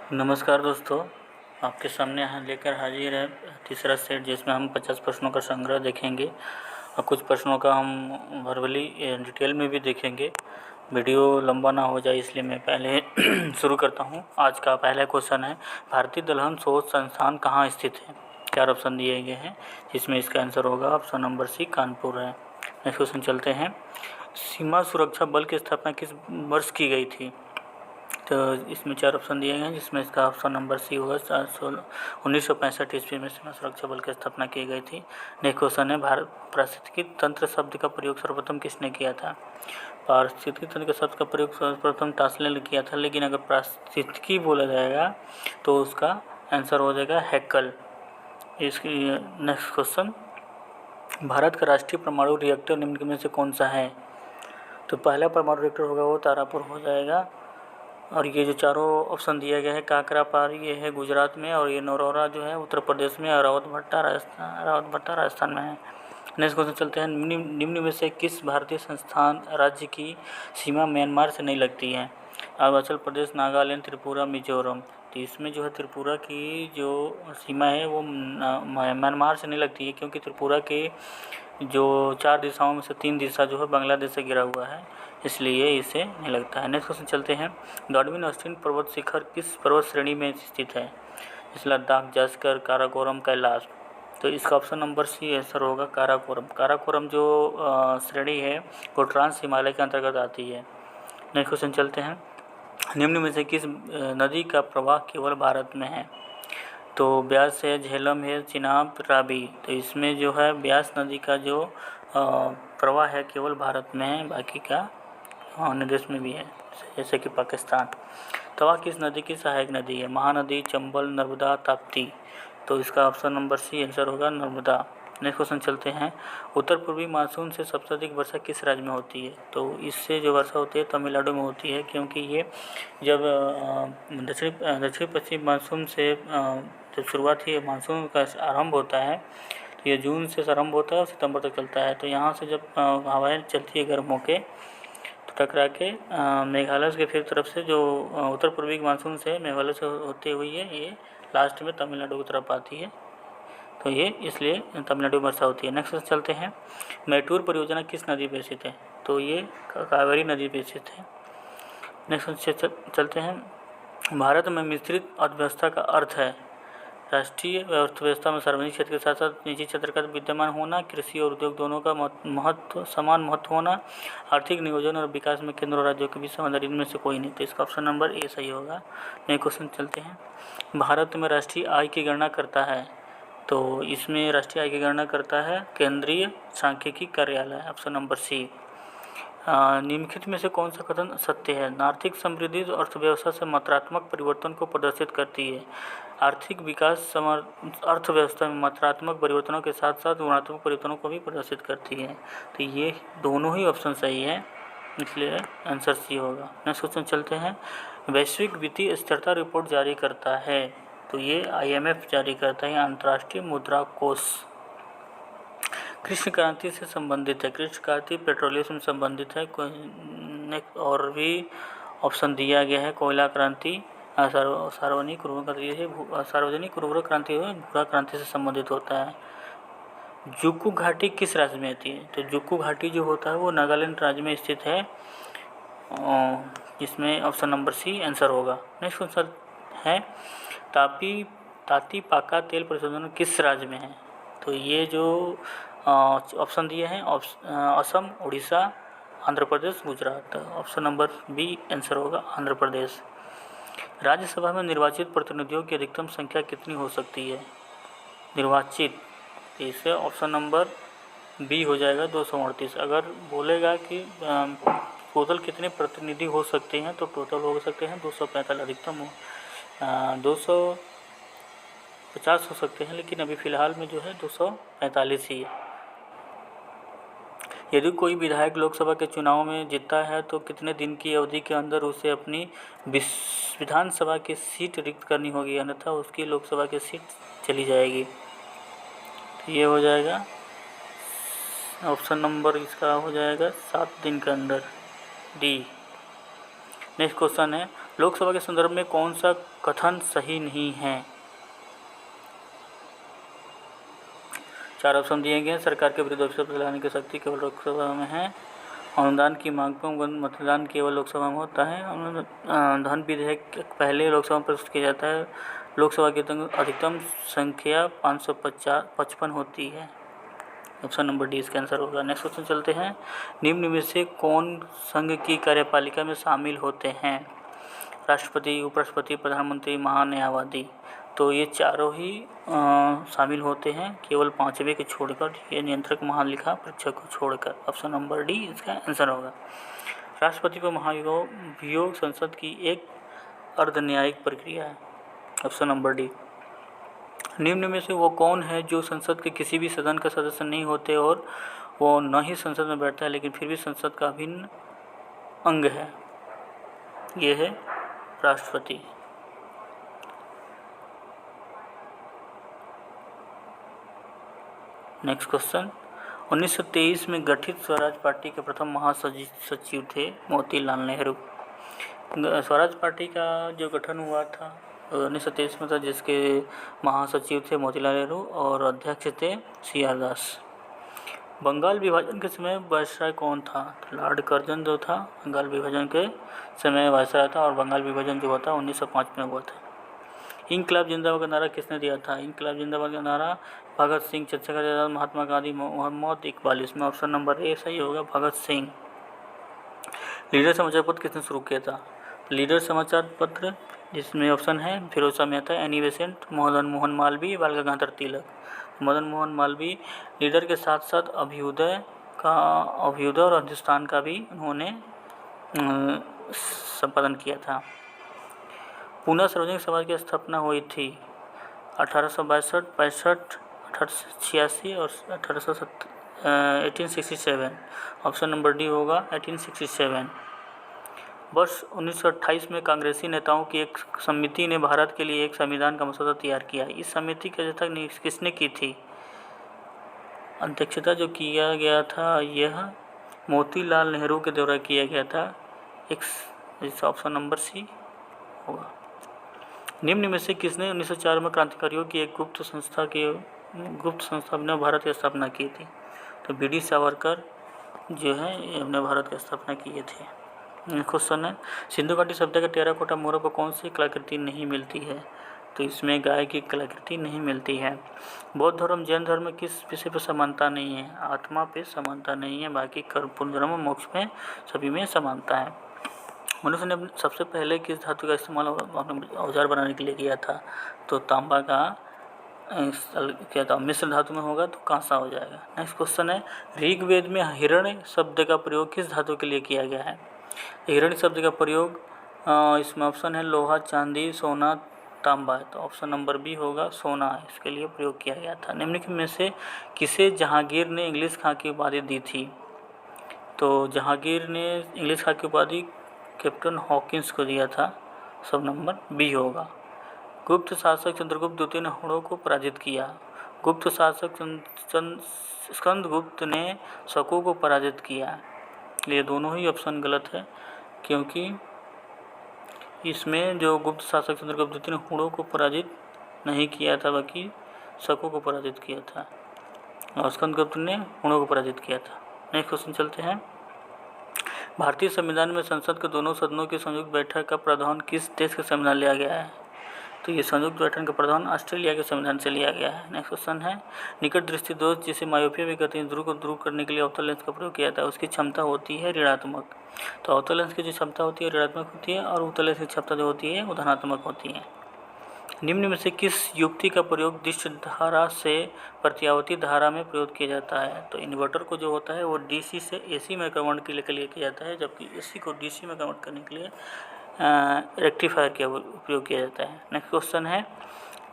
नमस्कार दोस्तों, आपके सामने यहाँ लेकर हाजिर है तीसरा सेट, जिसमें हम 50 प्रश्नों का संग्रह देखेंगे और कुछ प्रश्नों का हम वर्बली डिटेल में भी देखेंगे। वीडियो लंबा ना हो जाए इसलिए मैं पहले शुरू करता हूँ। आज का पहला क्वेश्चन है, भारतीय दलहन शोध संस्थान कहाँ स्थित है? 4 ऑप्शन दिए गए हैं, जिसमें इसका आंसर होगा ऑप्शन नंबर सी, कानपुर है। नेक्स्ट क्वेश्चन चलते हैं, सीमा सुरक्षा बल की स्थापना किस वर्ष की गई थी? तो इसमें 4 ऑप्शन दिए गए हैं, जिसमें इसका ऑप्शन नंबर सी होगा 1965 ईस्वी में सीमा सुरक्षा बल की स्थापना की गई थी। नेक्स्ट क्वेश्चन है, भारत पारिस्थितिकी तंत्र शब्द का प्रयोग सर्वप्रथम किसने किया था? पारिस्थितिकी तंत्र शब्द का प्रयोग सर्वप्रथम टास्ले ने किया था, लेकिन अगर पारिस्थितिकी बोला जाएगा तो उसका आंसर हो जाएगा हैक्कल। इसकी नेक्स्ट क्वेश्चन, भारत का राष्ट्रीय परमाणु रिएक्टर निम्न में से कौन सा है? तो पहला परमाणु रिएक्टर होगा वो तारापुर हो जाएगा। और ये जो चारों ऑप्शन दिए गए हैं, काकरापार ये है गुजरात में, और ये नौरोरा जो है उत्तर प्रदेश में, और रावतभट्टा राजस्थान में है। नेक्स्ट क्वेश्चन चलते हैं, निम्न में से किस भारतीय संस्थान राज्य की सीमा म्यांमार से नहीं लगती है? अरुणाचल प्रदेश, नागालैंड, त्रिपुरा, मिजोरम। तो इसमें जो है त्रिपुरा की जो सीमा है वो म्यांमार से नहीं लगती है, क्योंकि त्रिपुरा के जो 4 दिशाओं में से 3 दिशा जो है बांग्लादेश से घिरा हुआ है, इसलिए इसे नहीं लगता है। नेक्स्ट क्वेश्चन चलते हैं, डार्विन ऑस्टिन पर्वत शिखर किस पर्वत श्रेणी में स्थित है? इस लद्दाख, जास्कर, काराकोरम, कैलाश। तो इसका ऑप्शन नंबर सी आंसर होगा काराकोरम। काराकोरम जो श्रेणी है वो ट्रांस हिमालय के अंतर्गत आती है। नेक्स्ट क्वेश्चन चलते हैं, निम्न में से किस नदी का प्रवाह केवल भारत में है? तो ब्यास है, झेलम है, चिनाब, रावी। तो इसमें जो है ब्यास नदी का जो प्रवाह है केवल भारत में है, बाकी का अन्य देश में भी है, जैसे कि पाकिस्तान। तवा किस नदी की सहायक नदी है? महानदी, चंबल, नर्मदा, ताप्ती। तो इसका ऑप्शन नंबर सी आंसर होगा नर्मदा। नेक्स्ट क्वेश्चन चलते हैं, उत्तर पूर्वी मानसून से सबसे अधिक वर्षा किस राज्य में होती है? तो इससे जो वर्षा होती है तमिलनाडु में होती है, क्योंकि ये जब दक्षिण पश्चिम मानसून से जब शुरुआत ही मानसून का आरंभ होता है तो ये जून से आरंभ होता है और सितंबर तक चलता है। तो यहाँ से जब हवाएं चलती है गर्म होके तो टकरा के मेघालय के फिर तरफ से जो उत्तर पूर्वी मानसून से मेघालय से होते हुए ये लास्ट में तमिलनाडु की तरफ आती है, तो ये इसलिए तमिलनाडु में वर्षा होती है। नेक्स्ट चलते हैं, मैटूर परियोजना किस नदी पर स्थित है? तो ये कावेरी नदी पर स्थित है। नेक्स्ट चलते हैं, भारत में मिश्रित अर्थव्यवस्था का अर्थ है? राष्ट्रीय अर्थव्यवस्था में सार्वजनिक क्षेत्र के साथ साथ निजी क्षेत्र का विद्यमान होना, कृषि और उद्योग दोनों का समान महत्व होना, आर्थिक नियोजन और विकास में केंद्र और राज्यों के बीच समाधान, इनमें से कोई नहीं। तो इसका ऑप्शन नंबर ए सही होगा। नेक्स्ट क्वेश्चन चलते हैं, भारत में राष्ट्रीय आय की गणना करता है? तो इसमें राष्ट्रीय आय की गणना करता है केंद्रीय सांख्यिकी कार्यालय, ऑप्शन नंबर सी। निम्नलिखित में से कौन सा कथन सत्य है? आर्थिक समृद्धि अर्थव्यवस्था से मात्रात्मक परिवर्तन को प्रदर्शित करती है। आर्थिक विकास अर्थव्यवस्था में मात्रात्मक परिवर्तनों के साथ साथ गुणात्मक परिवर्तनों को भी प्रदर्शित करती है। तो ये दोनों ही ऑप्शन सही है, इसलिए आंसर सी होगा। नेक्स्ट क्वेश्चन चलते हैं, वैश्विक वित्तीय स्थिरता रिपोर्ट जारी करता है? तो ये IMF जारी करता है, अंतर्राष्ट्रीय मुद्रा कोष। कृष्ण क्रांति से संबंधित है? कृष्ण क्रांति पेट्रोलियम से संबंधित है। और भी ऑप्शन दिया गया है, कोयला क्रांति, सार्वजनिक उर्वरक क्रांति भूरा क्रांति से संबंधित होता है। जुक्कू घाटी किस राज्य में आती है? तो जुक्कू घाटी जो होता है वो नागालैंड राज्य में स्थित है, जिसमें ऑप्शन नंबर सी आंसर होगा। नेक्स्ट क्वेश्चन है, ताती पाका तेल परिशोधन किस राज्य में है? तो ये जो ऑप्शन दिए हैं Assam, Orissa, Andhra Pradesh, Gujarat. Option number B answer होगा आंध्र प्रदेश। राज्यसभा में निर्वाचित प्रतिनिधियों की अधिकतम संख्या कितनी हो सकती है? निर्वाचित, इसे ऑप्शन नंबर बी हो जाएगा 238। अगर बोलेगा कि टोटल कितने प्रतिनिधि हो सकते हैं तो टोटल हो सकते हैं 245, अधिकतम 250 हो सकते हैं, लेकिन अभी फ़िलहाल में जो है 245 ही है। यदि कोई विधायक लोकसभा के चुनाव में जीतता है तो कितने दिन की अवधि के अंदर उसे अपनी विधानसभा की सीट रिक्त करनी होगी, अन्यथा उसकी लोकसभा की सीट चली जाएगी। तो ये हो जाएगा ऑप्शन नंबर, इसका हो जाएगा 7 दिन के अंदर, डी। नेक्स्ट क्वेश्चन है, लोकसभा के संदर्भ में कौन सा कथन सही नहीं है? 4 ऑप्शन दिए गए। सरकार के विरुद्ध अभिषेक चलाने की शक्ति केवल लोकसभा में है। अनुदान की मांग पर मतदान केवल लोकसभा में होता है। धन विधेयक पहले लोकसभा में प्रस्तुत किया जाता है। लोकसभा की अधिकतम संख्या 555 होती है। ऑप्शन नंबर डी इसका आंसर होगा। नेक्स्ट क्वेश्चन चलते हैं। निम्न में से कौन संघ की कार्यपालिका में शामिल होते हैं? राष्ट्रपति, उपराष्ट्रपति, प्रधानमंत्री, महान्यायवादी। तो ये चारों ही शामिल होते हैं, केवल 5वें को छोड़कर, ये नियंत्रक, महालेखा परीक्षक को छोड़कर। ऑप्शन नंबर डी इसका आंसर होगा। राष्ट्रपति पर महाभियोग संसद की एक अर्धन्यायिक प्रक्रिया है। Option number D. निम्न में से वो कौन है जो संसद के किसी भी सदन का सदस्य नहीं होते और वो न ही संसद में बैठता है लेकिन फिर भी संसद का अभिन्न अंग है? ये है राष्ट्रपति। Next question. 1923 में गठित स्वराज पार्टी के प्रथम महासचिव थे मोतीलाल नेहरू। स्वराज पार्टी का जो गठन हुआ था 1923 में था, जिसके महासचिव थे मोतीलाल नेहरू और अध्यक्ष थे CR दास। बंगाल विभाजन के समय वायसराय कौन था? लॉर्ड कर्जन जो था बंगाल विभाजन के समय वायसराय था और बंगाल विभाजन जो हुआ था 1905 में हुआ था। इंकलाब जिंदाबाद का नारा किसने दिया था? इंकलाब जिंदाबाद का नारा भगत सिंह, चंद्रशेखर आजाद, महात्मा गांधी, मोहम्मद इकबाल। इसमें ऑप्शन नंबर ए सही होगा, भगत सिंह। लीडर समाचार पत्र किसने शुरू किया था? लीडर समाचार पत्र जिसमें ऑप्शन है फिरोज शाह मेहता, एनी बेसेंट, मदन मोहन मालवीय, बाल गंगाधर तिलक। मदन मोहन मालवीय लीडर के साथ साथ अभ्युदय और हिंदुस्तान का भी उन्होंने संपादन किया था। पूना सार्वजनिक समाज की स्थापना हुई थी 1862, 65, 1886 और 1867। ऑप्शन नंबर डी होगा 1867। वर्ष 1928 में कांग्रेसी नेताओं की एक समिति ने भारत के लिए एक संविधान का मसौदा तैयार किया। इस समिति की अध्यक्षता किसने की थी? अध्यक्षता जो किया गया था यह मोतीलाल नेहरू के द्वारा किया गया था। ऑप्शन नंबर सी होगा। निम्न में से किसने 1904 में क्रांतिकारियों की एक गुप्त संस्था ने भारत की स्थापना की थी? तो BD सावरकर जो है ये अपने भारत की स्थापना किए थे। क्वेश्चन है, सिंधु घाटी सभ्यता के टेराकोटा मोहरों पर कौन सी कलाकृति नहीं मिलती है? तो इसमें गाय की कलाकृति नहीं मिलती है। बौद्ध धर्म, जैन धर्म में किस विषय पर समानता नहीं है? आत्मा पे समानता नहीं है, बाकी कर्म, पुनर्जन्म, मोक्ष में सभी में समानता है। मनुष्य ने सबसे पहले किस धातु का इस्तेमाल औजार बनाने के लिए किया था? तो तांबा का क्या था? मिश्र धातु में होगा तो कांसा हो जाएगा। नेक्स्ट क्वेश्चन है, ऋग्वेद में हिरण्य शब्द का प्रयोग किस धातु के लिए किया गया है? हिरण्य शब्द का प्रयोग इसमें ऑप्शन है लोहा, चांदी, सोना, तांबा। तो ऑप्शन नंबर बी होगा, सोना इसके लिए प्रयोग किया गया था। निम्नलिखित में से किसे जहांगीर ने इंग्लिश खां की उपाधि दी थी? तो जहांगीर ने इंग्लिश खां की उपाधि कैप्टन हॉकिंस को दिया था। सब नंबर बी होगा। गुप्त शासक चंद्रगुप्त द्वितीय ने हुणों को पराजित किया। गुप्त शासक स्कंदगुप्त ने शकों को पराजित किया। ये दोनों ही ऑप्शन गलत है, क्योंकि इसमें जो गुप्त शासक चंद्रगुप्त द्वितीय ने हुणों को पराजित नहीं किया था, बल्कि शकों को पराजित किया था, और स्कंदगुप्त ने हुणों को पराजित किया था। नेक्स्ट क्वेश्चन चलते हैं। भारतीय संविधान में संसद के दोनों सदनों की संयुक्त बैठक का प्रावधान किस देश के संविधान लिया गया है? तो ये संयुक्त बैठक का प्रावधान ऑस्ट्रेलिया के संविधान से लिया गया है। नेक्स्ट क्वेश्चन है, निकट दृष्टि दोष जिसे मायोपिया भी कहते हैं, ध्रुव को दूर करने के लिए अवतल लेंस का प्रयोग किया जाता है, उसकी क्षमता होती है ऋणात्मक। तो अवतल लेंस की जो क्षमता होती है ऋणात्मक होती है और उत्तल लेंस की क्षमता जो होती है वो धनात्मक होती है। निम्न में से किस युक्ति का प्रयोग दिश धारा से प्रत्यावर्ती धारा में प्रयोग किया जाता है? तो इन्वर्टर को जो होता है वो DC से AC में कन्वर्ट के लिए किया जाता है, जबकि AC को DC में कन्वर्ट करने के लिए रेक्टिफायर का उपयोग किया जाता है। नेक्स्ट क्वेश्चन है,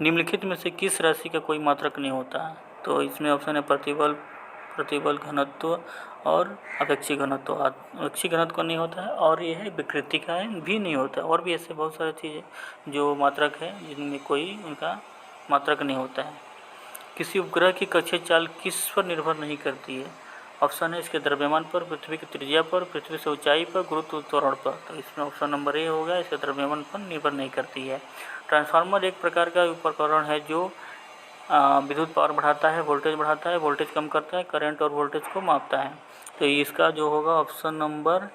निम्नलिखित में से किस राशि का कोई मात्रक नहीं होता? तो इसमें ऑप्शन है प्रतिबल घनत्व और अपेक्षी घनत्व। अपेक्षी घनत्व नहीं होता है, और ये है विकृति का भी नहीं होता है, और भी ऐसे बहुत सारी चीज़ें जो मात्रक है जिनमें कोई उनका मात्रक नहीं होता है। किसी उपग्रह की कक्षीय चाल किस पर निर्भर नहीं करती है? ऑप्शन है इसके द्रव्यमान पर, पृथ्वी की त्रिज्या पर, पृथ्वी से ऊंचाई पर, गुरुत्व त्वरण पर। तो इसमें ऑप्शन नंबर ए होगा, इसके द्रव्यमान पर निर्भर नहीं करती है। ट्रांसफार्मर एक प्रकार का उपकरण है जो विद्युत पावर बढ़ाता है, वोल्टेज बढ़ाता है, वोल्टेज कम करता है, करंट और वोल्टेज को मापता है। तो इसका जो होगा ऑप्शन नंबर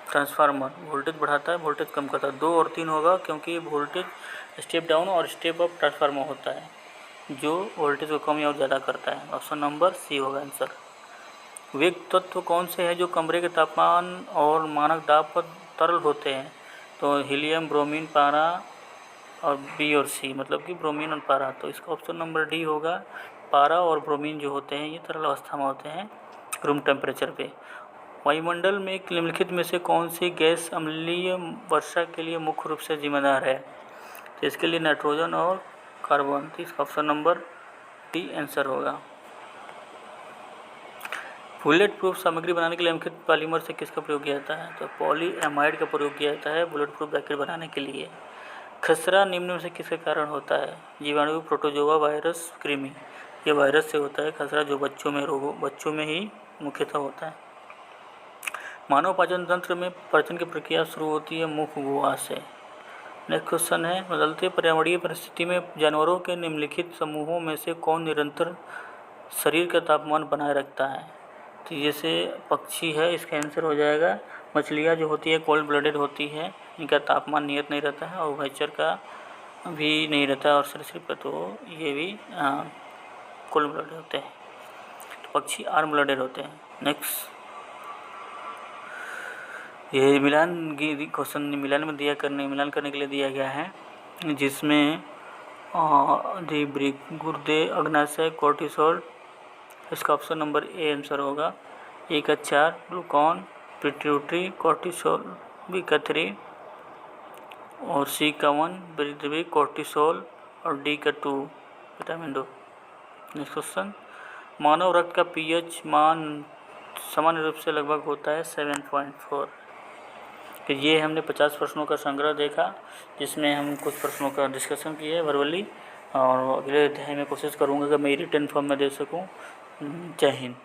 ट्रांसफार्मर वोल्टेज बढ़ाता है, वोल्टेज कम करता है। 2 और 3 होगा क्योंकि वोल्टेज स्टेप डाउन और स्टेप अप ट्रांसफार्मर होता है जो वोल्टेज को कम या और ज़्यादा करता है। ऑप्शन नंबर सी होगा आंसर। वे तत्व कौन से हैं जो कमरे के तापमान और मानक दाब पर तरल होते हैं? तो हीलियम, ब्रोमीन, पारा और बी और सी, मतलब कि ब्रोमीन और पारा। तो इसका ऑप्शन नंबर डी होगा। पारा और ब्रोमीन जो होते हैं ये तरल अवस्था में होते हैं रूम टेम्परेचर पे। वायुमंडल में निम्नलिखित में से कौन सी गैस अम्लीय वर्षा के लिए मुख्य रूप से जिम्मेदार है? तो इसके लिए नाइट्रोजन और कार्बन। तो इसका ऑप्शन नंबर डी आंसर होगा। बुलेट प्रूफ सामग्री बनाने के लिए निम्नलिखित पॉलीमर से किसका प्रयोग किया जाता है? तो पॉलीएमाइड का प्रयोग किया जाता है बुलेट प्रूफ जैकेट बनाने के लिए। खसरा निम्न में से किसके कारण होता है? जीवाणु, प्रोटोजोआ, वायरस, कृमि। ये वायरस से होता है खसरा, जो बच्चों में ही मुख्यतः होता है। मानव पाचन तंत्र में पाचन की प्रक्रिया शुरू होती है मुख गुहा से। नेक्स्ट क्वेश्चन है, बदलते पर्यावरणीय परिस्थिति में जानवरों के निम्नलिखित समूहों में से कौन निरंतर शरीर का तापमान बनाए रखता है? तो जैसे पक्षी है, इसका आंसर हो जाएगा। मछलियाँ जो होती है कोल्ड ब्लडेड होती है, इनका तापमान नियत नहीं रहता है, और उभयचर का भी नहीं रहता है, और सरीसृप का तो ये भी कोल्ड ब्लडेड होते हैं। तो पक्षी आर्म ब्लडेड होते हैं। नेक्स्ट, ये मिलान की क्वेश्चन मिलान करने के लिए दिया गया है, जिसमें गुर्दे, अग्नाशय, कोर्टिसोल। इसका ऑप्शन नंबर ए आंसर होगा। ए का 4 ग्लूकॉन, पिट्यूटरी, कोर्टिसोल बी का 3 और सी का 1 कोर्टिसोल और डी का 2 विटामिन 2। नेक्स्ट क्वेश्चन, मानव रक्त का पीएच मान सामान्य रूप से लगभग होता है 7.4। तो ये हमने 50 प्रश्नों का संग्रह देखा, जिसमें हम कुछ प्रश्नों का डिस्कशन किए वर्बली, और अगले अध्याय में कोशिश करूँगा कि मैं रिटन फॉर्म में दे सकूँ। जय हिंद।